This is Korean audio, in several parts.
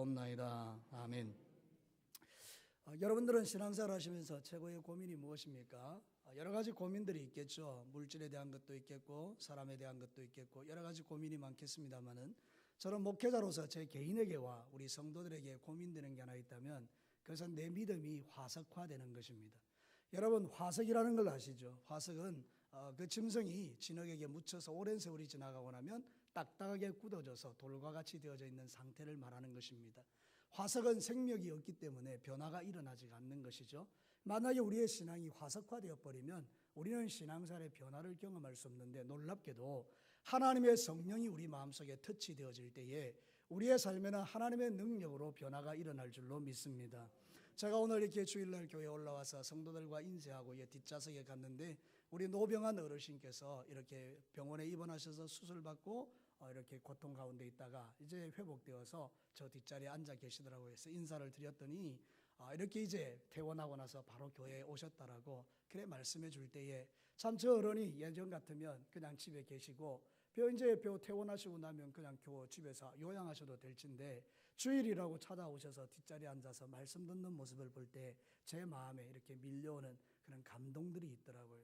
없나이다. 아멘. 여러분들은 신앙생활 하시면서 최고의 고민이 무엇입니까? 여러 가지 고민들이 있겠죠. 물질에 대한 것도 있겠고 사람에 대한 것도 있겠고 여러 가지 고민이 많겠습니다만은 저는 목회자로서 제 개인에게와 우리 성도들에게 고민되는 게 하나 있다면 그것은 내 믿음이 화석화되는 것입니다. 여러분, 화석이라는 걸 아시죠? 화석은 그 짐승이 진흙에게 묻혀서 오랜 세월이 지나가고 나면 딱딱하게 굳어져서 돌과 같이 되어져 있는 상태를 말하는 것입니다. 화석은 생명이 없기 때문에 변화가 일어나지 않는 것이죠. 만약에 우리의 신앙이 화석화되어 버리면 우리는 신앙생활의 변화를 경험할 수 없는데, 놀랍게도 하나님의 성령이 우리 마음속에 터치되어질 때에 우리의 삶에는 하나님의 능력으로 변화가 일어날 줄로 믿습니다. 제가 오늘 이렇게 주일날 교회에 올라와서 성도들과 인사하고 뒷좌석에 갔는데 우리 노병한 어르신께서 이렇게 병원에 입원하셔서 수술받고 이렇게 고통 가운데 있다가 이제 회복되어서 저 뒷자리에 앉아 계시더라고요. 그래서 인사를 드렸더니 이렇게 이제 퇴원하고 나서 바로 교회에 오셨다라고 그래 말씀해 줄 때에 참 저 어른이 예전 같으면 그냥 집에 계시고 이제 퇴원하시고 나면 그냥 집에서 요양하셔도 될 텐데 주일이라고 찾아오셔서 뒷자리에 앉아서 말씀 듣는 모습을 볼 때 제 마음에 이렇게 밀려오는 그런 감동들이 있더라고요.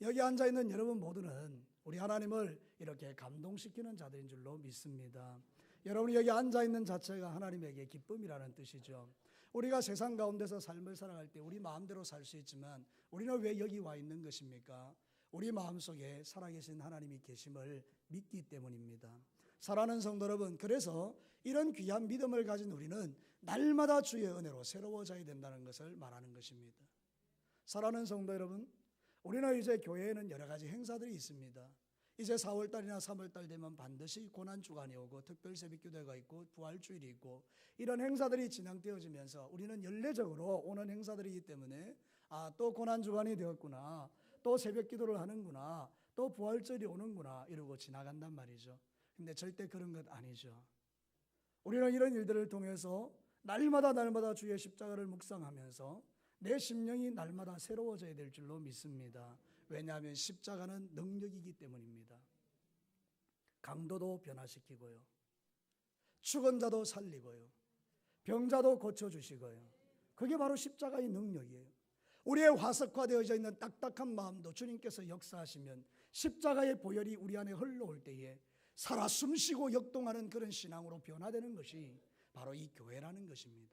여기 앉아있는 여러분 모두는 우리 하나님을 이렇게 감동시키는 자들인 줄로 믿습니다. 여러분이 여기 앉아있는 자체가 하나님에게 기쁨이라는 뜻이죠. 우리가 세상 가운데서 삶을 살아갈 때 우리 마음대로 살 수 있지만 우리는 왜 여기 와 있는 것입니까? 우리 마음속에 살아계신 하나님이 계심을 믿기 때문입니다. 사랑하는 성도 여러분, 그래서 이런 귀한 믿음을 가진 우리는 날마다 주의 은혜로 새로워져야 된다는 것을 말하는 것입니다. 사랑하는 성도 여러분, 우리는 이제 교회에는 여러 가지 행사들이 있습니다. 이제 4월달이나 3월달 되면 반드시 고난주간이 오고 특별 새벽기도회가 있고 부활주일이 있고 이런 행사들이 진행되어지면서 우리는 연례적으로 오는 행사들이기 때문에 또 고난주간이 되었구나, 또 새벽기도를 하는구나, 또 부활절이 오는구나 이러고 지나간단 말이죠. 근데 절대 그런 것 아니죠. 우리는 이런 일들을 통해서 날마다 주의 십자가를 묵상하면서 내 심령이 날마다 새로워져야 될 줄로 믿습니다. 왜냐하면 십자가는 능력이기 때문입니다. 강도도 변화시키고요, 죽은 자도 살리고요, 병자도 고쳐주시고요. 그게 바로 십자가의 능력이에요. 우리의 화석화되어져 있는 딱딱한 마음도 주님께서 역사하시면 십자가의 보혈이 우리 안에 흘러올 때에 살아 숨쉬고 역동하는 그런 신앙으로 변화되는 것이 바로 이 교회라는 것입니다.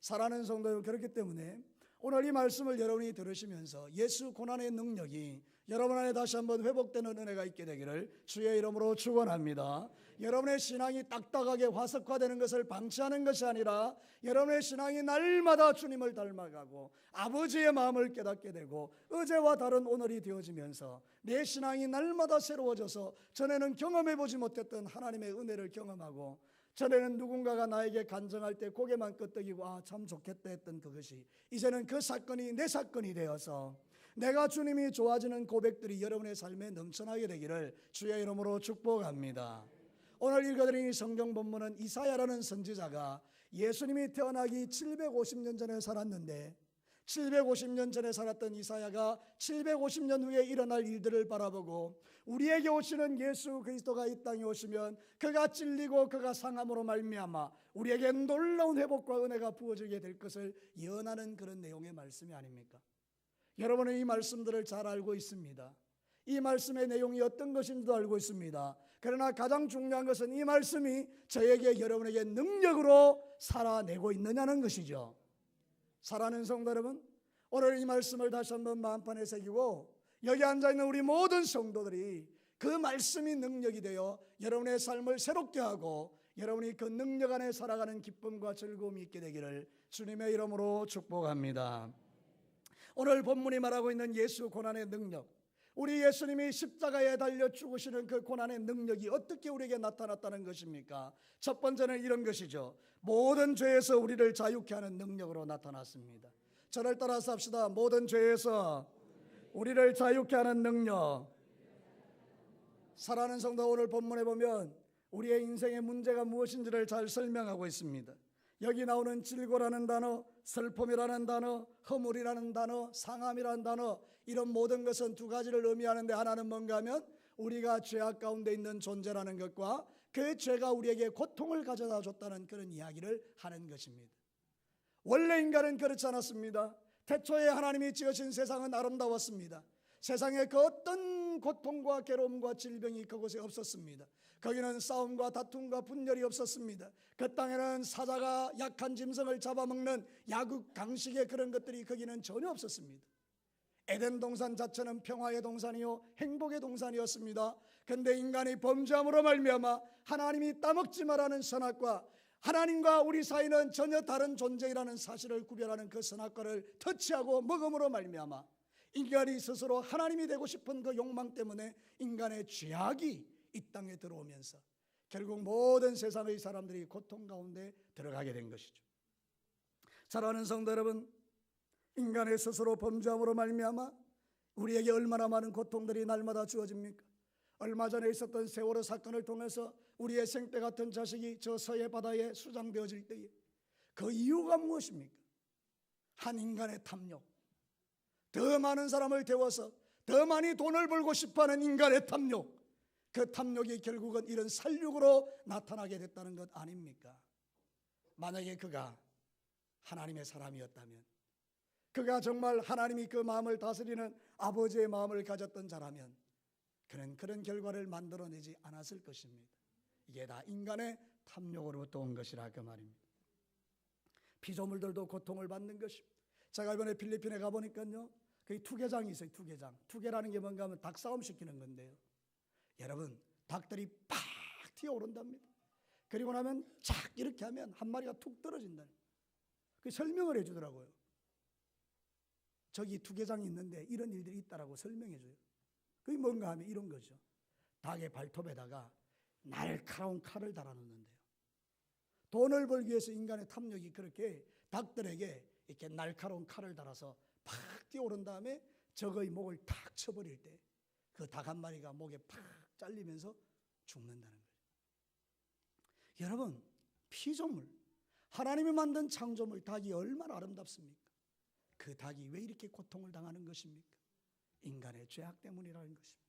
사랑하는 성도 여러분, 그렇기 때문에 오늘 이 말씀을 여러분이 들으시면서 예수 고난의 능력이 여러분 안에 다시 한번 회복되는 은혜가 있게 되기를 주의 이름으로 축원합니다. 여러분의 신앙이 딱딱하게 화석화되는 것을 방치하는 것이 아니라 여러분의 신앙이 날마다 주님을 닮아가고 아버지의 마음을 깨닫게 되고 어제와 다른 오늘이 되어지면서 내 신앙이 날마다 새로워져서 전에는 경험해보지 못했던 하나님의 은혜를 경험하고 전에는 누군가가 나에게 간증할 때 고개만 끄덕이고 참 좋겠다 했던 그것이 이제는 그 사건이 내 사건이 되어서 내가 주님이 좋아지는 고백들이 여러분의 삶에 넘쳐나게 되기를 주의 이름으로 축복합니다. 오늘 읽어드린 성경 본문은 이사야라는 선지자가 예수님이 태어나기 750년 전에 살았는데 750년 전에 살았던 이사야가 750년 후에 일어날 일들을 바라보고 우리에게 오시는 예수 그리스도가 이 땅에 오시면 그가 찔리고 그가 상함으로 말미암아 우리에게 놀라운 회복과 은혜가 부어지게 될 것을 예언하는 그런 내용의 말씀이 아닙니까? 여러분은 이 말씀들을 잘 알고 있습니다. 이 말씀의 내용이 어떤 것인지도 알고 있습니다. 그러나 가장 중요한 것은 이 말씀이 저에게 여러분에게 능력으로 살아내고 있느냐는 것이죠. 사랑하는 성도 여러분, 오늘 이 말씀을 다시 한번 마음판에 새기고 여기 앉아있는 우리 모든 성도들이 그 말씀이 능력이 되어 여러분의 삶을 새롭게 하고 여러분이 그 능력 안에 살아가는 기쁨과 즐거움이 있게 되기를 주님의 이름으로 축복합니다. 오늘 본문이 말하고 있는 예수 고난의 능력, 우리 예수님이 십자가에 달려 죽으시는 그 고난의 능력이 어떻게 우리에게 나타났다는 것입니까? 첫 번째는 이런 것이죠. 모든 죄에서 우리를 자유케 하는 능력으로 나타났습니다. 저를 따라서 합시다. 모든 죄에서 우리를 자유케 하는 능력. 사랑하는 성도, 오늘 본문에 보면 우리의 인생의 문제가 무엇인지를 잘 설명하고 있습니다. 여기 나오는 질고라는 단어, 슬픔이라는 단어, 허물이라는 단어, 상함이라는 단어, 이런 모든 것은 두 가지를 의미하는데 하나는 뭔가 하면 우리가 죄악 가운데 있는 존재라는 것과 그 그 죄가 우리에게 고통을 가져다 줬다는 그런 이야기를 하는 것입니다. 원래 인간은 그렇지 않았습니다. 태초에 하나님이 지으신 세상은 아름다웠습니다. 세상에 그 어떤 고통과 괴로움과 질병이 그곳에 없었습니다. 거기는 싸움과 다툼과 분열이 없었습니다. 그 땅에는 사자가 약한 짐승을 잡아먹는 야국 강식의 그런 것들이 거기는 전혀 없었습니다. 에덴 동산 자체는 평화의 동산이요 행복의 동산이었습니다. 그런데 인간이 범죄함으로 말미암아 하나님이 따먹지 말라는 선악과 하나님과 우리 사이는 전혀 다른 존재이라는 사실을 구별하는 그 선악과를 터치하고 먹음으로 말미암아 인간이 스스로 하나님이 되고 싶은 그 욕망 때문에 인간의 죄악이 이 땅에 들어오면서 결국 모든 세상의 사람들이 고통 가운데 들어가게 된 것이죠. 사랑하는 성도 여러분, 인간의 스스로 범죄함으로 말미암아 우리에게 얼마나 많은 고통들이 날마다 주어집니까? 얼마 전에 있었던 세월호 사건을 통해서 우리의 생때 같은 자식이 저 서해 바다에 수장되어질 때에 그 이유가 무엇입니까? 한 인간의 탐욕, 더 많은 사람을 데워서 더 많이 돈을 벌고 싶어하는 인간의 탐욕, 그 탐욕이 결국은 이런 살육으로 나타나게 됐다는 것 아닙니까? 만약에 그가 하나님의 사람이었다면, 그가 정말 하나님이 그 마음을 다스리는 아버지의 마음을 가졌던 자라면 그는 그런 결과를 만들어내지 않았을 것입니다. 이게 다 인간의 탐욕으로부터 온 것이라 그 말입니다. 피조물들도 고통을 받는 것입니다. 제가 이번에 필리핀에 가보니까요, 거기 투개장이 있어요. 투개라는 게 뭔가 하면 닭싸움 시키는 건데요, 여러분, 닭들이 팍 튀어오른답니다. 그리고 나면 착 이렇게 하면 한 마리가 툭 떨어진다. 그 설명을 해주더라고요. 저기 투개장이 있는데 이런 일들이 있다라고 설명해줘요. 그게 뭔가 하면 이런 거죠. 닭의 발톱에다가 날카로운 칼을 달아놓는데요, 돈을 벌기 위해서 인간의 탐욕이 그렇게 닭들에게 이렇게 날카로운 칼을 달아서 팍 뛰어오른 다음에 적의 목을 탁 쳐버릴 때 그 닭 한 마리가 목에 팍 잘리면서 죽는다는 거예요. 여러분, 피조물, 하나님이 만든 창조물 닭이 얼마나 아름답습니까? 그 닭이 왜 이렇게 고통을 당하는 것입니까? 인간의 죄악 때문이라는 것입니다.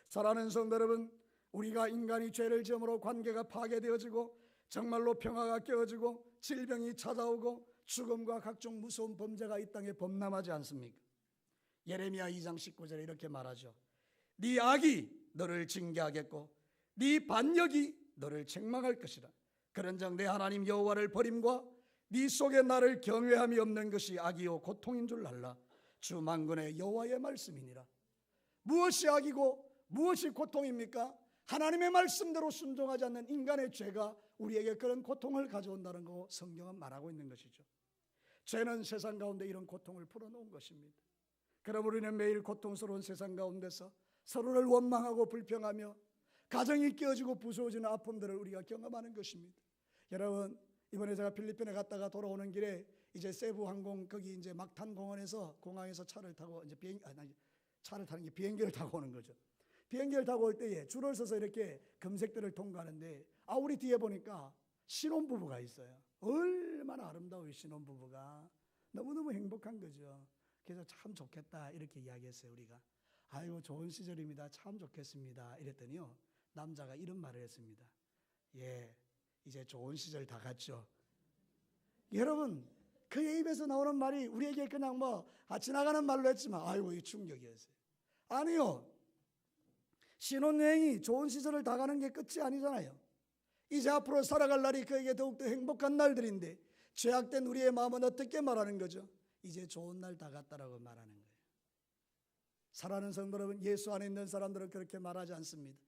사랑하는 성도 여러분, 우리가 인간이 죄를 지음으로 관계가 파괴되어지고 정말로 평화가 깨어지고 질병이 찾아오고 죽음과 각종 무서운 범죄가 이 땅에 범람하지 않습니까? 예레미야 2장 19절에 이렇게 말하죠. 네 악이 너를 징계하겠고 네 반역이 너를 책망할 것이라. 그런즉 내 하나님 여호와를 버림과 네 속에 나를 경외함이 없는 것이 악이요 고통인 줄 알라. 주 만군의 여호와의 말씀이니라. 무엇이 악이고 무엇이 고통입니까? 하나님의 말씀대로 순종하지 않는 인간의 죄가 우리에게 그런 고통을 가져온다는 거 성경은 말하고 있는 것이죠. 죄는 세상 가운데 이런 고통을 풀어놓은 것입니다. 그럼 우리는 매일 고통스러운 세상 가운데서 서로를 원망하고 불평하며 가정이 깨어지고 부서워지는 아픔들을 우리가 경험하는 것입니다. 여러분, 이번에 제가 필리핀에 갔다가 돌아오는 길에 이제 세부 항공 거기 이제 막탄 공원에서 공항에서 차를 타고 이제 차를 타는 게 비행기를 타고 오는 거죠. 비행기를 타고 올 때에 줄을 서서 이렇게 금색들을 통과하는데 우리 뒤에 보니까 신혼부부가 있어요. 얼마나 아름다워요. 신혼부부가 너무너무 행복한 거죠. 그래서 참 좋겠다 이렇게 이야기했어요. 우리가 아이고 좋은 시절입니다. 참 좋겠습니다. 이랬더니요, 남자가 이런 말을 했습니다. 예, 이제 좋은 시절 다 갔죠. 여러분, 그의 입에서 나오는 말이 우리에게 그냥 지나가는 말로 했지만 아이고 이 충격이었어요. 아니요, 신혼여행이 좋은 시절을 다 가는 게 끝이 아니잖아요. 이제 앞으로 살아갈 날이 그에게 더욱더 행복한 날들인데 죄악된 우리의 마음은 어떻게 말하는 거죠? 이제 좋은 날 다 갔다라고 말하는 거예요. 사랑하는 성도 여러분, 예수 안에 있는 사람들은 그렇게 말하지 않습니다.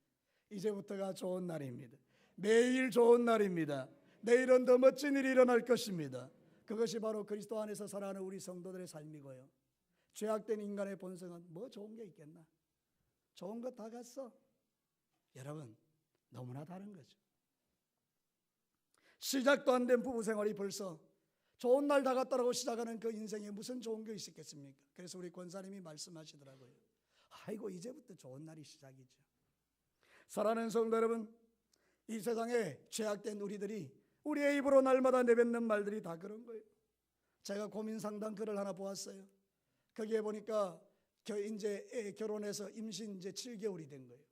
이제부터가 좋은 날입니다. 매일 좋은 날입니다. 내일은 더 멋진 일이 일어날 것입니다. 그것이 바로 그리스도 안에서 살아가는 우리 성도들의 삶이고요. 죄악된 인간의 본성은 뭐 좋은 게 있겠나? 좋은 거 다 갔어. 여러분, 너무나 다른 거죠. 시작도 안 된 부부 생활이 벌써 좋은 날 다 갔다라고 시작하는 그 인생에 무슨 좋은 게 있었겠습니까? 그래서 우리 권사님이 말씀하시더라고요. 아이고 이제부터 좋은 날이 시작이죠. 사랑하는 성도 여러분, 이 세상에 죄악된 우리들이 우리의 입으로 날마다 내뱉는 말들이 다 그런 거예요. 제가 고민 상담 글을 하나 보았어요. 거기에 보니까 이제 결혼해서 임신 이제 7개월이 된 거예요.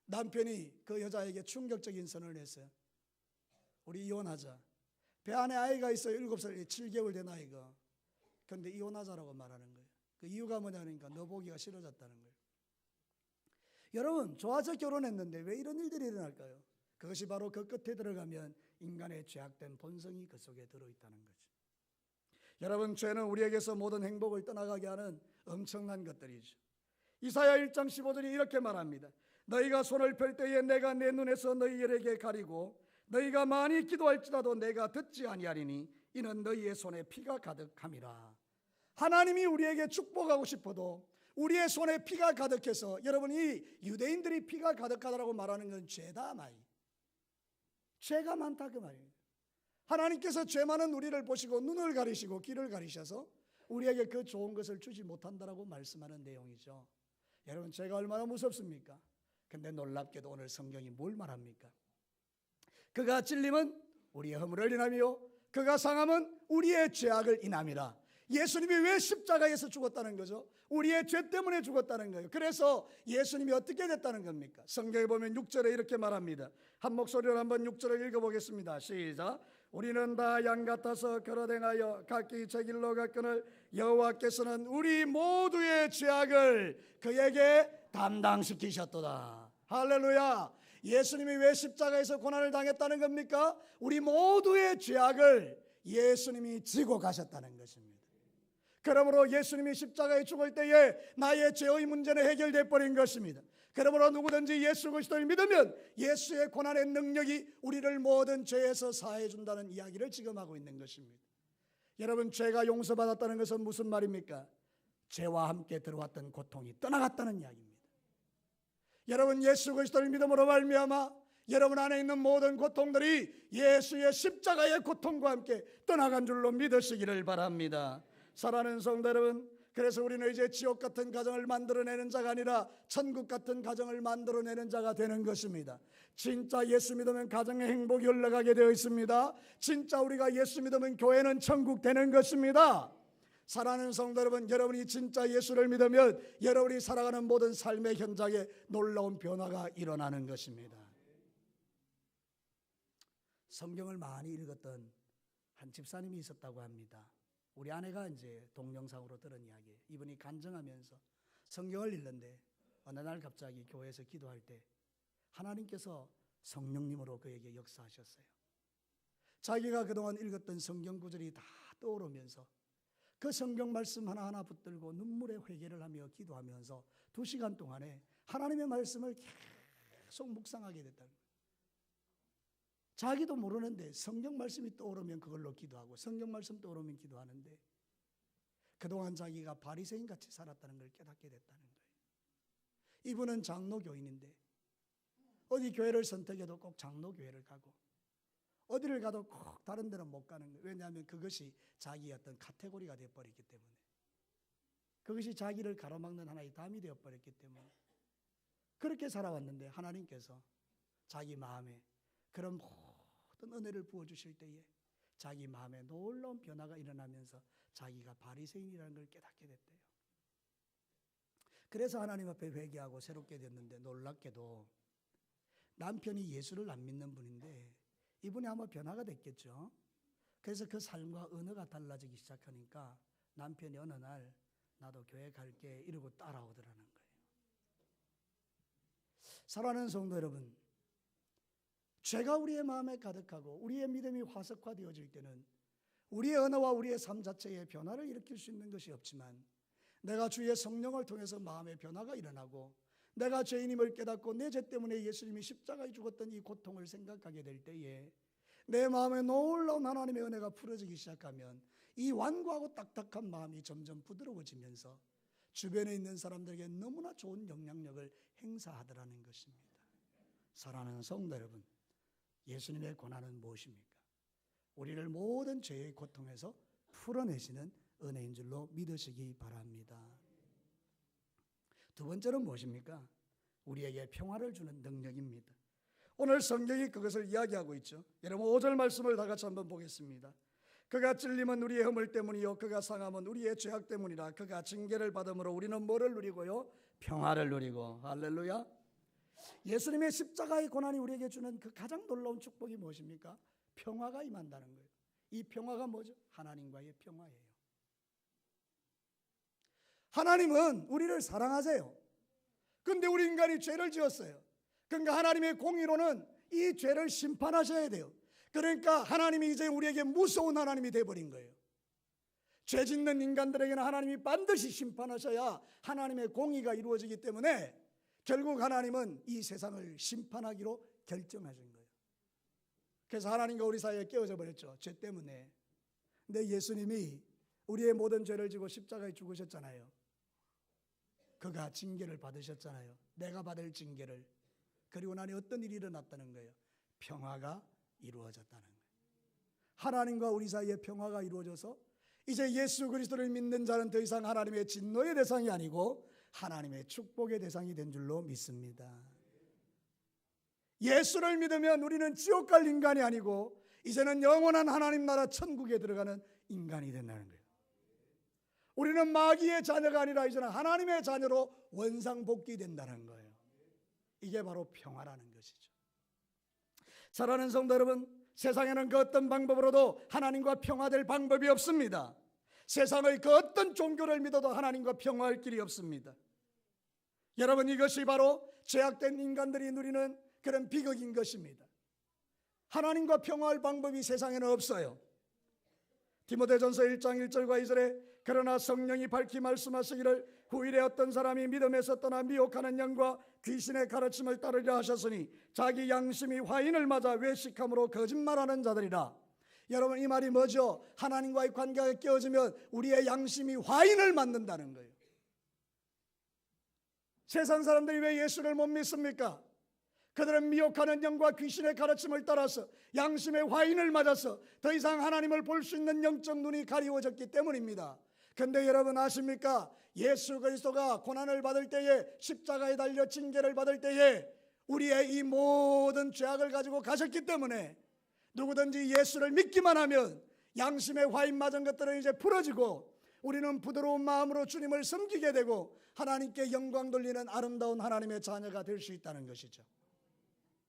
남편이 그 여자에게 충격적인 선언을 했어요. 우리 이혼하자. 배 안에 아이가 있어요. 7살, 7개월 된 아이가. 그런데 이혼하자라고 말하는 거예요. 그 이유가 뭐냐니까 너 보기가 싫어졌다는 거예요. 여러분, 좋아서 결혼했는데 왜 이런 일들이 일어날까요? 그것이 바로 그 끝에 들어가면 인간의 죄악된 본성이 그 속에 들어있다는 거죠. 여러분, 죄는 우리에게서 모든 행복을 떠나가게 하는 엄청난 것들이죠. 이사야 1장 15절이 이렇게 말합니다. 너희가 손을 펼 때에 내가 내 눈에서 너희에게 가리고 너희가 많이 기도할지라도 내가 듣지 아니하리니 이는 너희의 손에 피가 가득함이라. 하나님이 우리에게 축복하고 싶어도 우리의 손에 피가 가득해서, 여러분, 이 유대인들이 피가 가득하다라고 말하는 건 죄다 말이에요. 죄가 많다 그 말이에요. 하나님께서 죄 많은 우리를 보시고 눈을 가리시고 귀를 가리셔서 우리에게 그 좋은 것을 주지 못한다라고 말씀하는 내용이죠. 여러분, 죄가 얼마나 무섭습니까? 근데 놀랍게도 오늘 성경이 뭘 말합니까? 그가 찔림은 우리의 허물을 인하며 그가 상함은 우리의 죄악을 인함이라. 예수님이 왜 십자가에서 죽었다는 거죠? 우리의 죄 때문에 죽었다는 거예요. 그래서 예수님이 어떻게 됐다는 겁니까? 성경에 보면 6절에 이렇게 말합니다. 한 목소리로 한번 6절을 읽어보겠습니다. 시작. 우리는 다 양 같아서 걸어댕하여 각기 제 길로 갔거늘 여호와께서는 우리 모두의 죄악을 그에게 담당시키셨도다. 할렐루야. 예수님이 왜 십자가에서 고난을 당했다는 겁니까? 우리 모두의 죄악을 예수님이 지고 가셨다는 것입니다. 그러므로 예수님이 십자가에 죽을 때에 나의 죄의 문제는 해결돼 버린 것입니다. 그러므로 누구든지 예수 그리스도를 믿으면 예수의 고난의 능력이 우리를 모든 죄에서 사해 준다는 이야기를 지금 하고 있는 것입니다. 여러분, 죄가 용서받았다는 것은 무슨 말입니까? 죄와 함께 들어왔던 고통이 떠나갔다는 이야기입니다. 여러분, 예수 그리스도를 믿음으로 말미암아 여러분 안에 있는 모든 고통들이 예수의 십자가의 고통과 함께 떠나간 줄로 믿으시기를 바랍니다. 사랑하는 성도 여러분, 그래서 우리는 이제 지옥 같은 가정을 만들어내는 자가 아니라 천국 같은 가정을 만들어내는 자가 되는 것입니다. 진짜 예수 믿으면 가정의 행복이 흘러가게 되어 있습니다. 진짜 우리가 예수 믿으면 교회는 천국 되는 것입니다. 사랑하는 성도 여러분, 여러분이 진짜 예수를 믿으면 여러분이 살아가는 모든 삶의 현장에 놀라운 변화가 일어나는 것입니다. 성경을 많이 읽었던 한 집사님이 있었다고 합니다. 우리 아내가 이제 동영상으로 들은 이야기예요. 이분이 간증하면서 성경을 읽는데 어느 날 갑자기 교회에서 기도할 때 하나님께서 성령님으로 그에게 역사하셨어요. 자기가 그동안 읽었던 성경 구절이 다 떠오르면서 그 성경 말씀 하나하나 붙들고 눈물의 회개를 하며 기도하면서 2시간 동안에 하나님의 말씀을 계속 묵상하게 됐다는 거예요. 자기도 모르는데 성경 말씀이 떠오르면 그걸로 기도하고 성경 말씀 떠오르면 기도하는데 그동안 자기가 바리새인 같이 살았다는 걸 깨닫게 됐다는 거예요. 이분은 장로교인인데 어디 교회를 선택해도 꼭 장로교회를 가고 어디를 가도 꼭 다른 데는 못 가는 거예요. 왜냐하면 그것이 자기의 어떤 카테고리가 되어버렸기 때문에, 그것이 자기를 가로막는 하나의 담이 되어버렸기 때문에 그렇게 살아왔는데 하나님께서 자기 마음에 그런 모든 은혜를 부어주실 때에 자기 마음에 놀라운 변화가 일어나면서 자기가 바리새인이라는 걸 깨닫게 됐대요. 그래서 하나님 앞에 회개하고 새롭게 됐는데 놀랍게도 남편이 예수를 안 믿는 분인데 이분이 아마 변화가 됐겠죠. 그래서 그 삶과 언어가 달라지기 시작하니까 남편이 어느 날 나도 교회 갈게 이러고 따라오더라는 거예요. 사랑하는 성도 여러분, 죄가 우리의 마음에 가득하고 우리의 믿음이 화석화되어질 때는 우리의 언어와 우리의 삶 자체에 변화를 일으킬 수 있는 것이 없지만 내가 주의 성령을 통해서 마음의 변화가 일어나고 내가 죄인임을 깨닫고 내 죄 때문에 예수님이 십자가에 죽었던 이 고통을 생각하게 될 때에 내 마음에 놀라운 하나님의 은혜가 풀어지기 시작하면 이 완고하고 딱딱한 마음이 점점 부드러워지면서 주변에 있는 사람들에게 너무나 좋은 영향력을 행사하더라는 것입니다. 사랑하는 성도 여러분, 예수님의 고난은 무엇입니까? 우리를 모든 죄의 고통에서 풀어내시는 은혜인 줄로 믿으시기 바랍니다. 두 번째는 무엇입니까? 우리에게 평화를 주는 능력입니다. 오늘 성경이 그것을 이야기하고 있죠. 여러분 5절 말씀을 다 같이 한번 보겠습니다. 그가 찔림은 우리의 허물 때문이요 그가 상함은 우리의 죄악 때문이라. 그가 징계를 받음으로 우리는 뭐를 누리고요? 평화를 누리고. 할렐루야. 예수님의 십자가의 고난이 우리에게 주는 그 가장 놀라운 축복이 무엇입니까? 평화가 임한다는 거예요. 이 평화가 뭐죠? 하나님과의 평화예요. 하나님은 우리를 사랑하세요. 그런데 우리 인간이 죄를 지었어요. 그러니까 하나님의 공의로는 이 죄를 심판하셔야 돼요. 그러니까 하나님이 이제 우리에게 무서운 하나님이 되어버린 거예요. 죄 짓는 인간들에게는 하나님이 반드시 심판하셔야 하나님의 공의가 이루어지기 때문에 결국 하나님은 이 세상을 심판하기로 결정하신 거예요. 그래서 하나님과 우리 사이에 깨어져 버렸죠. 죄 때문에. 근데 예수님이 우리의 모든 죄를 지고 십자가에 죽으셨잖아요. 그가 징계를 받으셨잖아요. 내가 받을 징계를. 그리고 나니 어떤 일이 일어났다는 거예요? 평화가 이루어졌다는 거예요. 하나님과 우리 사이에 평화가 이루어져서 이제 예수 그리스도를 믿는 자는 더 이상 하나님의 진노의 대상이 아니고 하나님의 축복의 대상이 된 줄로 믿습니다. 예수를 믿으면 우리는 지옥 갈 인간이 아니고 이제는 영원한 하나님 나라 천국에 들어가는 인간이 된다는 거예요. 우리는 마귀의 자녀가 아니라 이제는 하나님의 자녀로 원상복귀된다는 거예요. 이게 바로 평화라는 것이죠. 사랑하는 성도 여러분, 세상에는 그 어떤 방법으로도 하나님과 평화될 방법이 없습니다. 세상의 그 어떤 종교를 믿어도 하나님과 평화할 길이 없습니다. 여러분, 이것이 바로 죄악된 인간들이 누리는 그런 비극인 것입니다. 하나님과 평화할 방법이 세상에는 없어요. 디모데전서 1장 1절과 2절에 그러나 성령이 밝히 말씀하시기를 후일에 어떤 사람이 믿음에서 떠나 미혹하는 영과 귀신의 가르침을 따르려 하셨으니 자기 양심이 화인을 맞아 외식함으로 거짓말하는 자들이라. 여러분, 이 말이 뭐죠? 하나님과의 관계가 깨어지면 우리의 양심이 화인을 맞는다는 거예요. 세상 사람들이 왜 예수를 못 믿습니까? 그들은 미혹하는 영과 귀신의 가르침을 따라서 양심의 화인을 맞아서 더 이상 하나님을 볼 수 있는 영적 눈이 가리워졌기 때문입니다. 그런데 여러분 아십니까? 예수 그리스도가 고난을 받을 때에, 십자가에 달려 징계를 받을 때에 우리의 이 모든 죄악을 가지고 가셨기 때문에 누구든지 예수를 믿기만 하면 양심의 화인 맞은 것들은 이제 풀어지고 우리는 부드러운 마음으로 주님을 섬기게 되고 하나님께 영광 돌리는 아름다운 하나님의 자녀가 될 수 있다는 것이죠.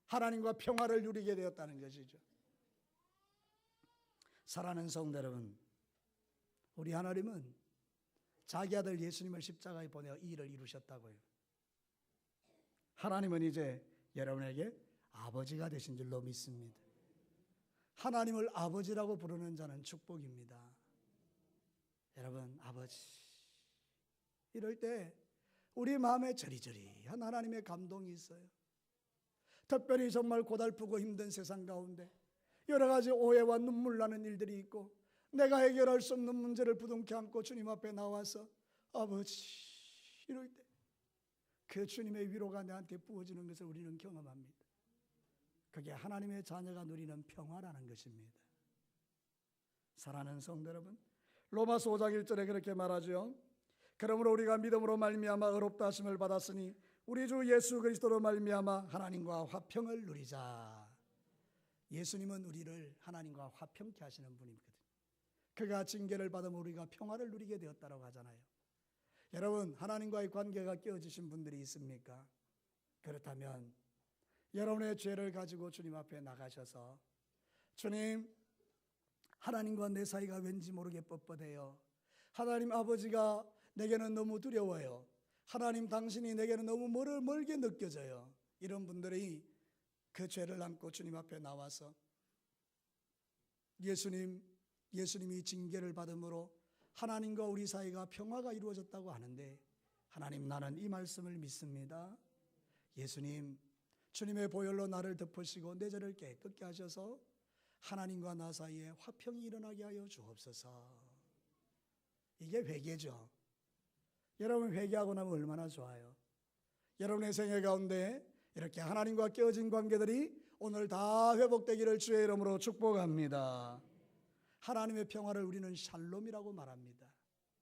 하나님과 평화를 누리게 되었다는 것이죠. 사랑하는 성도 여러분, 우리 하나님은 자기 아들 예수님을 십자가에 보내어 이 일을 이루셨다고요. 하나님은 이제 여러분에게 아버지가 되신 줄로 믿습니다. 하나님을 아버지라고 부르는 자는 축복입니다. 여러분, 아버지, 이럴 때 우리 마음에 저리저리한 하나님의 감동이 있어요. 특별히 정말 고달프고 힘든 세상 가운데 여러 가지 오해와 눈물 나는 일들이 있고 내가 해결할 수 없는 문제를 부둥켜 안고 주님 앞에 나와서 아버지, 이럴 때 그 주님의 위로가 내한테 부어지는 것을 우리는 경험합니다. 그게 하나님의 자녀가 누리는 평화라는 것입니다. 사랑하는 성도 여러분, 로마서 5장 1절에 그렇게 말하죠. 그러므로 우리가 믿음으로 말미암아 의롭다 하심을 받았으니 우리 주 예수 그리스도로 말미암아 하나님과 화평을 누리자. 예수님은 우리를 하나님과 화평케 하시는 분이거든요. 그가 징계를 받으면 우리가 평화를 누리게 되었다고 하잖아요. 여러분, 하나님과의 관계가 깨어지신 분들이 있습니까? 그렇다면 여러분의 죄를 가지고 주님 앞에 나가셔서 주님, 하나님과 내 사이가 왠지 모르게 뻣뻣해요. 하나님 아버지가 내게는 너무 두려워요. 하나님 당신이 내게는 너무 멀게 느껴져요. 이런 분들이 그 죄를 안고 주님 앞에 나와서 예수님이 징계를 받음으로 하나님과 우리 사이가 평화가 이루어졌다고 하는데 하나님, 나는 이 말씀을 믿습니다. 예수님, 주님의 보혈로 나를 덮으시고 내 죄를 깨끗게 하셔서 하나님과 나 사이에 화평이 일어나게 하여 주옵소서. 이게 회개죠. 여러분, 회개하고 나면 얼마나 좋아요. 여러분의 생애 가운데 이렇게 하나님과 깨어진 관계들이 오늘 다 회복되기를 주의 이름으로 축복합니다. 하나님의 평화를 우리는 샬롬이라고 말합니다.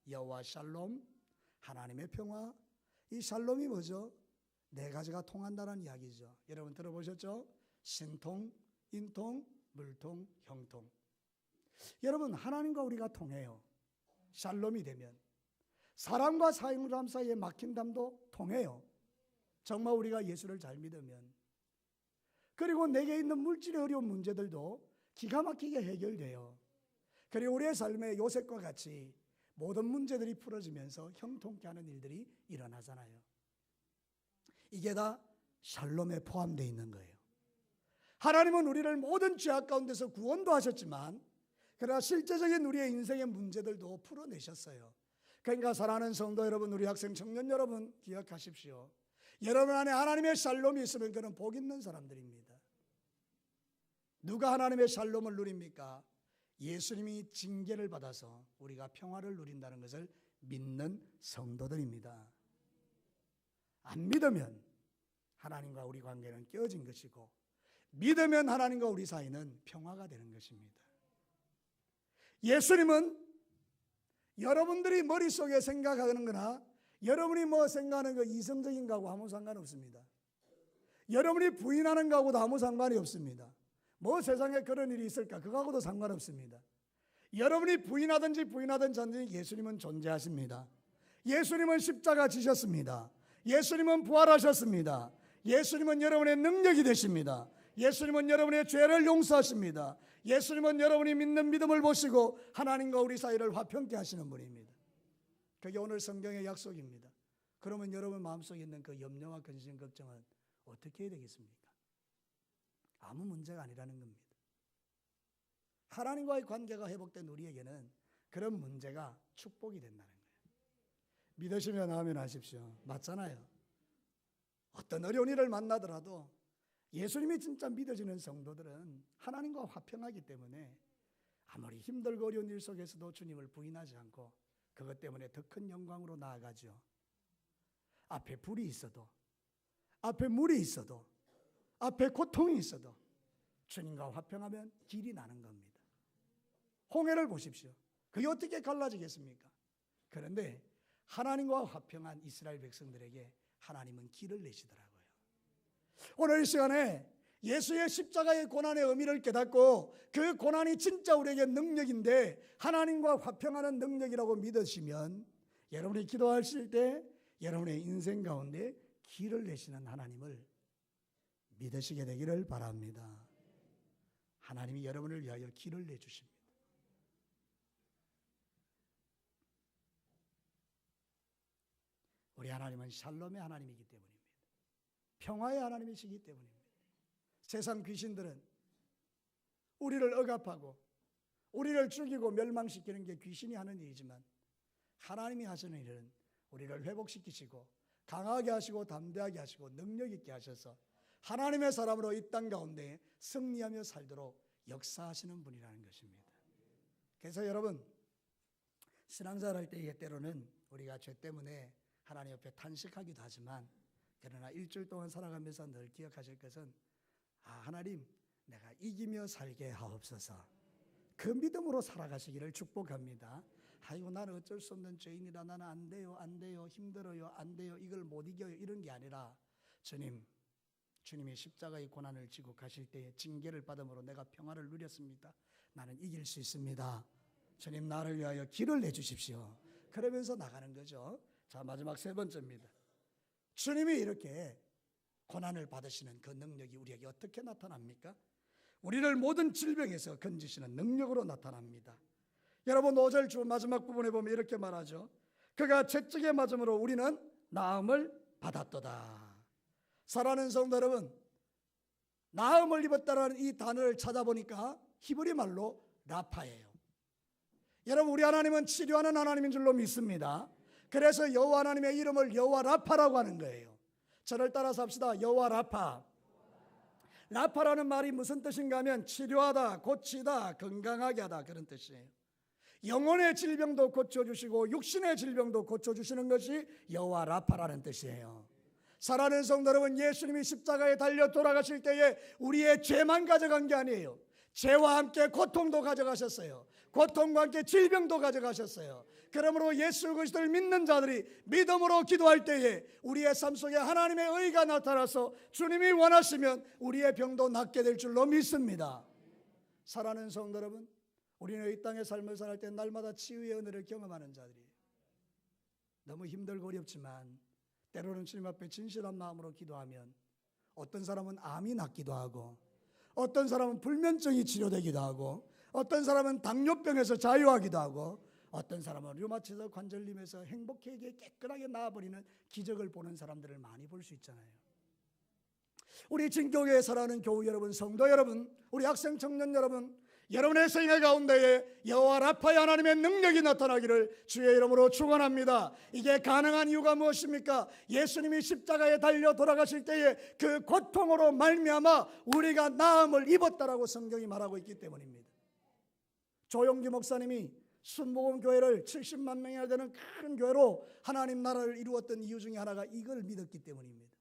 여호와 샬롬, 하나님의 평화. 이 샬롬이 뭐죠? 네 가지가 통한다는 이야기죠. 여러분 들어보셨죠? 신통, 인통, 물통, 형통. 여러분, 하나님과 우리가 통해요. 샬롬이 되면 사람과 사람 사이에 막힌 담도 통해요. 정말 우리가 예수를 잘 믿으면, 그리고 내게 있는 물질의 어려운 문제들도 기가 막히게 해결돼요. 그리고 우리의 삶에 요셉과 같이 모든 문제들이 풀어지면서 형통케 하는 일들이 일어나잖아요. 이게 다 샬롬에 포함되어 있는 거예요. 하나님은 우리를 모든 죄악 가운데서 구원도 하셨지만, 그러나 실제적인 우리의 인생의 문제들도 풀어내셨어요. 그러니까 사랑하는 성도 여러분, 우리 학생 청년 여러분, 기억하십시오. 여러분 안에 하나님의 샬롬이 있으면 그는 복 있는 사람들입니다. 누가 하나님의 샬롬을 누립니까? 예수님이 징계를 받아서 우리가 평화를 누린다는 것을 믿는 성도들입니다. 안 믿으면 하나님과 우리 관계는 깨어진 것이고, 믿으면 하나님과 우리 사이는 평화가 되는 것입니다. 예수님은 여러분들이 머릿속에 생각하는 거나 여러분이 뭐 생각하는 거 이성적인 거하고 아무 상관없습니다. 여러분이 부인하는 거하고도 아무 상관이 없습니다. 뭐 세상에 그런 일이 있을까? 그거하고도 상관없습니다. 여러분이 부인하든지 예수님은 존재하십니다. 예수님은 십자가 지셨습니다. 예수님은 부활하셨습니다. 예수님은 여러분의 능력이 되십니다. 예수님은 여러분의 죄를 용서하십니다. 예수님은 여러분이 믿는 믿음을 보시고 하나님과 우리 사이를 화평케 하시는 분입니다. 그게 오늘 성경의 약속입니다. 그러면 여러분 마음속에 있는 그 염려와 근심, 걱정은 어떻게 해야 되겠습니까? 아무 문제가 아니라는 겁니다. 하나님과의 관계가 회복된 우리에게는 그런 문제가 축복이 된다는 거예요. 믿으시면 아멘 하십시오. 맞잖아요. 어떤 어려운 일을 만나더라도 예수님이 진짜 믿어지는 성도들은 하나님과 화평하기 때문에 아무리 힘들고 어려운 일 속에서도 주님을 부인하지 않고 그것 때문에 더 큰 영광으로 나아가죠. 앞에 불이 있어도, 앞에 물이 있어도, 앞에 고통이 있어도 주님과 화평하면 길이 나는 겁니다. 홍해를 보십시오. 그게 어떻게 갈라지겠습니까? 그런데 하나님과 화평한 이스라엘 백성들에게 하나님은 길을 내시더라고요. 오늘 이 시간에 예수의 십자가의 고난의 의미를 깨닫고 그 고난이 진짜 우리에게 능력인데 하나님과 화평하는 능력이라고 믿으시면 여러분이 기도하실 때 여러분의 인생 가운데 길을 내시는 하나님을 믿으시게 되기를 바랍니다. 하나님이 여러분을 위하여 길을 내주십니다. 우리 하나님은 샬롬의 하나님이기 때문입니다. 평화의 하나님이시기 때문입니다. 세상 귀신들은 우리를 억압하고 우리를 죽이고 멸망시키는 게 귀신이 하는 일이지만 하나님이 하시는 일은 우리를 회복시키시고 강하게 하시고 담대하게 하시고 능력 있게 하셔서 하나님의 사람으로 이 땅 가운데 승리하며 살도록 역사하시는 분이라는 것입니다. 그래서 여러분, 신앙생활 할 때 때로는 우리가 죄 때문에 하나님 옆에 탄식하기도 하지만, 그러나 일주일 동안 살아가면서 늘 기억하실 것은 하나님, 내가 이기며 살게 하옵소서. 그 믿음으로 살아가시기를 축복합니다. 아이고, 나는 어쩔 수 없는 죄인이라 나는 안 돼요, 힘들어요, 안 돼요, 이걸 못 이겨요, 이런 게 아니라 주님이 십자가의 고난을 지고 가실 때에 징계를 받음으로 내가 평화를 누렸습니다. 나는 이길 수 있습니다. 주님, 나를 위하여 길을 내주십시오. 그러면서 나가는 거죠. 자, 마지막 세 번째입니다. 주님이 이렇게 고난을 받으시는 그 능력이 우리에게 어떻게 나타납니까? 우리를 모든 질병에서 건지시는 능력으로 나타납니다. 여러분, 5절 주 마지막 부분에 보면 이렇게 말하죠. 그가 채찍에 맞음으로 우리는 나음을 받았도다. 사랑하는 성도 여러분, 나음을 입었다는 이 단어를 찾아보니까 히브리 말로 라파예요. 여러분, 우리 하나님은 치료하는 하나님인 줄로 믿습니다. 그래서 여호와 하나님의 이름을 여호와 라파라고 하는 거예요. 저를 따라서 합시다. 여호와 라파. 라파라는 말이 무슨 뜻인가 하면 치료하다, 고치다, 건강하게 하다, 그런 뜻이에요. 영혼의 질병도 고쳐주시고 육신의 질병도 고쳐주시는 것이 여호와 라파라는 뜻이에요. 사랑하는 성도 여러분, 예수님이 십자가에 달려 돌아가실 때에 우리의 죄만 가져간 게 아니에요. 죄와 함께 고통도 가져가셨어요. 고통과 함께 질병도 가져가셨어요. 그러므로 예수 그리스도를 믿는 자들이 믿음으로 기도할 때에 우리의 삶 속에 하나님의 의가 나타나서 주님이 원하시면 우리의 병도 낫게 될 줄로 믿습니다. 사랑하는 성도 여러분, 우리는 이 땅의 삶을 살 때 날마다 치유의 은혜를 경험하는 자들이에요. 너무 힘들고 어렵지만 때로는 주님 앞에 진실한 마음으로 기도하면 어떤 사람은 암이 낫기도 하고, 어떤 사람은 불면증이 치료되기도 하고, 어떤 사람은 당뇨병에서 자유하기도 하고, 어떤 사람은 류마티스 관절염에서 행복하게 깨끗하게 나아버리는 기적을 보는 사람들을 많이 볼 수 있잖아요. 우리 진교회에 살아가는 교우 여러분, 성도 여러분, 우리 학생 청년 여러분, 여러분의 생애 가운데에 여호와 라파의 하나님의 능력이 나타나기를 주의 이름으로 축원합니다. 이게 가능한 이유가 무엇입니까? 예수님이 십자가에 달려 돌아가실 때에 그 고통으로 말미암아 우리가 나음을 입었다라고 성경이 말하고 있기 때문입니다. 조용기 목사님이 순복음교회를 70만 명이나 되는 큰 교회로 하나님 나라를 이루었던 이유 중에 하나가 이걸 믿었기 때문입니다.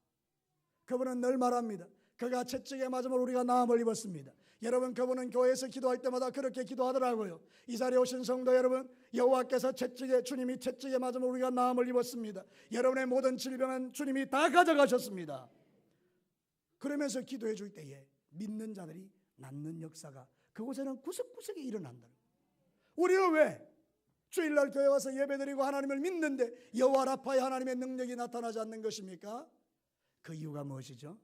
그분은 늘 말합니다. 그가 채찍에 맞음을 우리가 나음을 입었습니다. 여러분, 그분은 교회에서 기도할 때마다 그렇게 기도하더라고요. 이 자리에 오신 성도 여러분, 여호와께서 주님이 채찍에 맞음을 우리가 나음을 입었습니다. 여러분의 모든 질병은 주님이 다 가져가셨습니다. 그러면서 기도해 줄 때에 믿는 자들이 낫는 역사가 그곳에는 구석구석에 일어난다. 우리는 왜 주일날 교회 와서 예배드리고 하나님을 믿는데 여호와 라파의 하나님의 능력이 나타나지 않는 것입니까? 그 이유가 무엇이죠?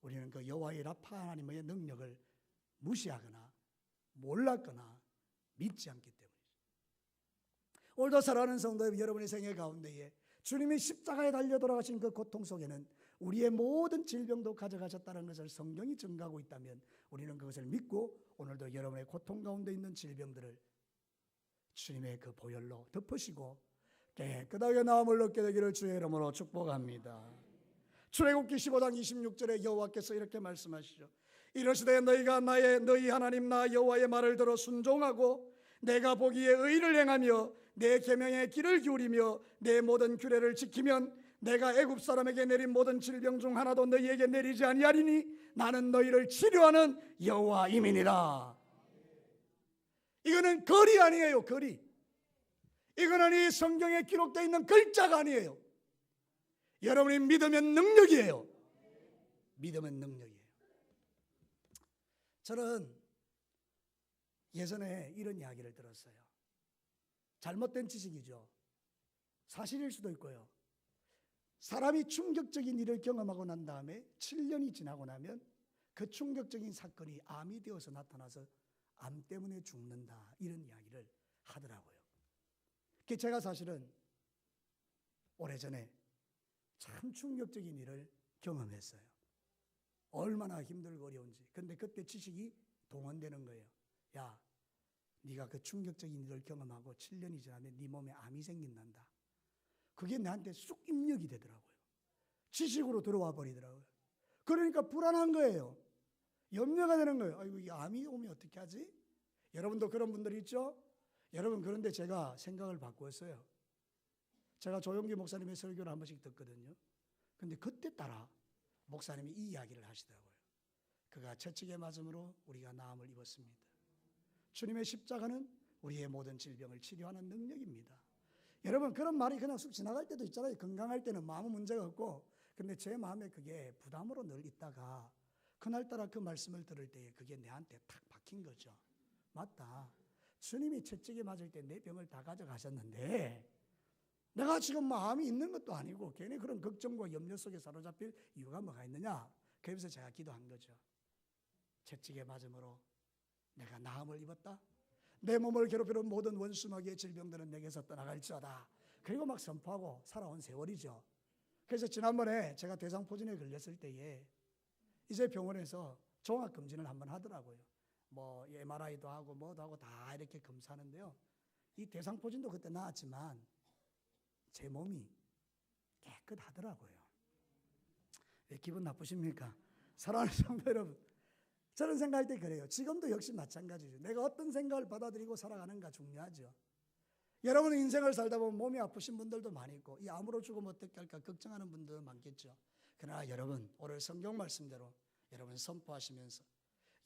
우리는 그 여호와의 라파 하나님의 능력을 무시하거나 몰랐거나 믿지 않기 때문이죠. 오늘도 사랑하는 성도 여러분의 생애 가운데에 주님이 십자가에 달려 돌아가신 그 고통 속에는 우리의 모든 질병도 가져가셨다는 것을 성경이 증거하고 있다면 우리는 그것을 믿고 오늘도 여러분의 고통 가운데 있는 질병들을 주님의 그 보혈로 덮으시고 깨끗하게 나음을 얻게 되기를 주의 이름으로 축복합니다. 출애굽기 15장 26절에 여호와께서 이렇게 말씀하시죠. 이르시되 너희가 너희 하나님 나 여호와의 말을 들어 순종하고 내가 보기에 의를 행하며 내 계명의 귀를 기울이며 내 모든 규례를 지키면 내가 애굽 사람에게 내린 모든 질병 중 하나도 너희에게 내리지 아니하리니 나는 너희를 치료하는 여호와임이니라. 이거는 글이 아니에요. 글이. 이거는 이 성경에 기록되어 있는 글자가 아니에요. 여러분이 믿으면 능력이에요. 믿으면 능력이에요. 저는 예전에 이런 이야기를 들었어요. 잘못된 지식이죠. 사실일 수도 있고요. 사람이 충격적인 일을 경험하고 난 다음에 7년이 지나고 나면 그 충격적인 사건이 암이 되어서 나타나서 암 때문에 죽는다, 이런 이야기를 하더라고요. 제가 사실은 오래전에 참 충격적인 일을 경험했어요. 얼마나 힘들고 어려운지. 근데 그때 지식이 동원되는 거예요. 야, 네가 그 충격적인 일을 경험하고 7년이 지나면 네 몸에 암이 생긴단다. 그게 나한테 쑥 입력이 되더라고요. 지식으로 들어와 버리더라고요. 그러니까 불안한 거예요. 염려가 되는 거예요. 아이고, 이 암이 오면 어떻게 하지? 여러분도 그런 분들 있죠? 여러분, 그런데 제가 생각을 바꾸었어요. 제가 조용기 목사님의 설교를 한 번씩 듣거든요. 근데 그때 따라 목사님이 이 이야기를 하시더라고요. 그가 채찍에 맞음으로 우리가 나음을 입었습니다. 주님의 십자가는 우리의 모든 질병을 치료하는 능력입니다. 여러분, 그런 말이 그냥 쑥 지나갈 때도 있잖아요. 건강할 때는 아무 문제가 없고. 근데 제 마음에 그게 부담으로 늘 있다가 그날따라 그 말씀을 들을 때에 그게 내한테 탁 박힌 거죠. 맞다. 주님이 채찍에 맞을 때 내 병을 다 가져가셨는데 내가 지금 암이 있는 것도 아니고 괜히 그런 걱정과 염려 속에 사로잡힐 이유가 뭐가 있느냐. 그래서 제가 기도한 거죠. 채찍에 맞음으로 내가 나음을 입었다. 내 몸을 괴롭히는 모든 원수마귀의 질병들은 내게서 떠나갈지어다. 그리고 막 선포하고 살아온 세월이죠. 그래서 지난번에 제가 대상포진에 걸렸을 때에 이제 병원에서 종합검진을 한번 하더라고요. 뭐 MRI도 하고 뭐도 하고 다 이렇게 검사하는데요. 이 대상포진도 그때 나왔지만 제 몸이 깨끗하더라고요. 왜 기분 나쁘십니까? 사랑하는 성도 여러분, 저는 생각할 때 그래요. 지금도 역시 마찬가지죠. 내가 어떤 생각을 받아들이고 살아가는가 중요하죠. 여러분 인생을 살다 보면 몸이 아프신 분들도 많이 있고 이 암으로 죽으면 어떻게 할까 걱정하는 분들도 많겠죠. 그러나 여러분, 오늘 성경 말씀대로 여러분 선포하시면서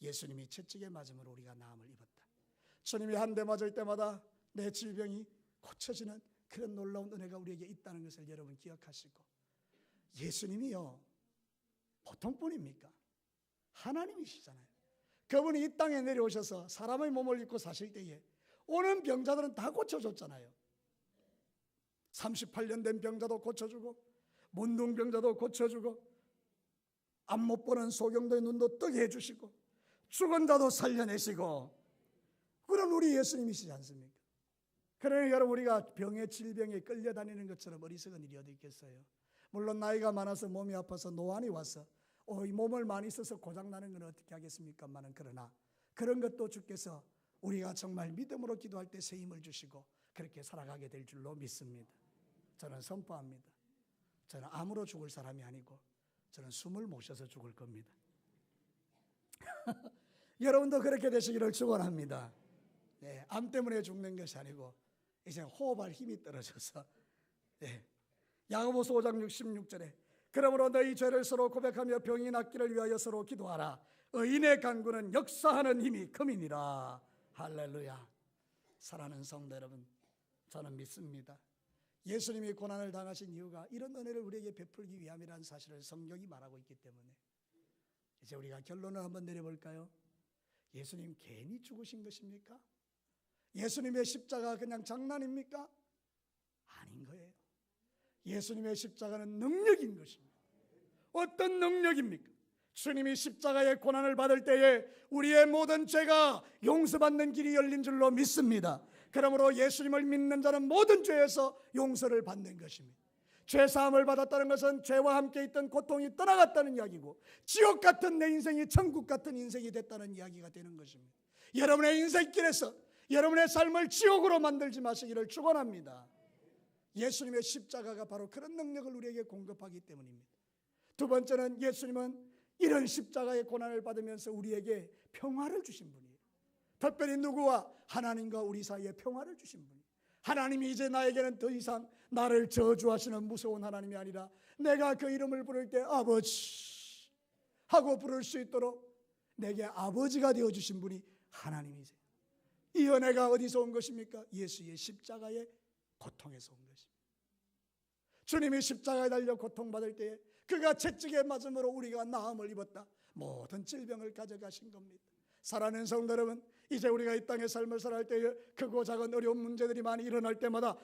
예수님이 채찍에 맞음으로 우리가 나음을 입었다. 주님이 한 대 맞을 때마다 내 질병이 고쳐지는 그런 놀라운 은혜가 우리에게 있다는 것을 여러분 기억하시고, 예수님이요 보통 분입니까? 하나님이시잖아요. 그분이 이 땅에 내려오셔서 사람의 몸을 입고 사실 때에 오는 병자들은 다 고쳐줬잖아요. 38년 된 병자도 고쳐주고 문둥병자도 고쳐주고 앞 못 보는 소경도의 눈도 뜨게 해주시고 죽은 자도 살려내시고 그런 우리 예수님이시지 않습니까? 그러니 여러분, 우리가 병에 질병에 끌려다니는 것처럼 어리석은 일이 어디 있겠어요? 물론 나이가 많아서 몸이 아파서 노안이 와서 이 몸을 많이 써서 고장나는 건 어떻게 하겠습니까만은, 그러나 그런 것도 주께서 우리가 정말 믿음으로 기도할 때 새 힘을 주시고 그렇게 살아가게 될 줄로 믿습니다. 저는 선포합니다. 저는 암으로 죽을 사람이 아니고 저는 숨을 못 쉬어서 죽을 겁니다. 여러분도 그렇게 되시기를 축원합니다. 네, 암 때문에 죽는 것이 아니고 이제 호흡할 힘이 떨어져서. 네. 야고보서 5장 66절에 그러므로 너희 죄를 서로 고백하며 병이 낫기를 위하여 서로 기도하라. 의인의 간구는 역사하는 힘이 큼이니라. 할렐루야. 사랑하는 성도 여러분, 저는 믿습니다. 예수님이 고난을 당하신 이유가 이런 은혜를 우리에게 베풀기 위함이라는 사실을 성경이 말하고 있기 때문에 이제 우리가 결론을 한번 내려볼까요? 예수님 괜히 죽으신 것입니까? 예수님의 십자가 그냥 장난입니까? 아닌 거예요. 예수님의 십자가는 능력인 것입니다. 어떤 능력입니까? 주님이 십자가의 고난을 받을 때에 우리의 모든 죄가 용서받는 길이 열린 줄로 믿습니다. 그러므로 예수님을 믿는 자는 모든 죄에서 용서를 받는 것입니다. 죄사함을 받았다는 것은 죄와 함께 있던 고통이 떠나갔다는 이야기고 지옥 같은 내 인생이 천국 같은 인생이 됐다는 이야기가 되는 것입니다. 여러분의 인생길에서 여러분의 삶을 지옥으로 만들지 마시기를 축원합니다. 예수님의 십자가가 바로 그런 능력을 우리에게 공급하기 때문입니다. 두 번째는 예수님은 이런 십자가의 고난을 받으면서 우리에게 평화를 주신 분이에요. 특별히 누구와? 하나님과 우리 사이에 평화를 주신 분이에요. 하나님이 이제 나에게는 더 이상 나를 저주하시는 무서운 하나님이 아니라 내가 그 이름을 부를 때 아버지 하고 부를 수 있도록 내게 아버지가 되어주신 분이 하나님이세요. 이 은혜가 어디서 온 것입니까? 예수의 십자가의 고통에서 온 것입니다. 주님이 십자가에 달려 고통받을 때에 그가 채찍에 맞음으로 우리가 나음을 입었다. 모든 질병을 가져가신 겁니다. 사랑하는 성도 여러분, 이제 우리가 이 땅의 삶을 살아갈 때에 크고 작은 어려운 문제들이 많이 일어날 때마다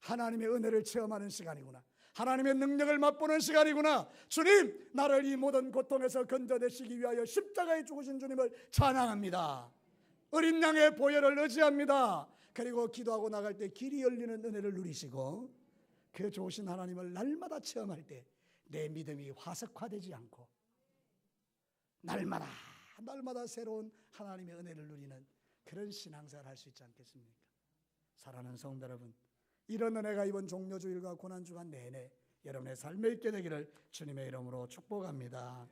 하나님의 은혜를 체험하는 시간이구나. 하나님의 능력을 맛보는 시간이구나. 주님, 나를 이 모든 고통에서 건져내시기 위하여 십자가에 죽으신 주님을 찬양합니다. 어린 양의 보혈을 의지합니다. 그리고 기도하고 나갈 때 길이 열리는 은혜를 누리시고 그 좋으신 하나님을 날마다 체험할 때 내 믿음이 화석화되지 않고 날마다 새로운 하나님의 은혜를 누리는 그런 신앙생활을 할 수 있지 않겠습니까? 사랑하는 성도 여러분, 이런 은혜가 이번 종료주일과 고난주간 내내 여러분의 삶에 있게 되기를 주님의 이름으로 축복합니다.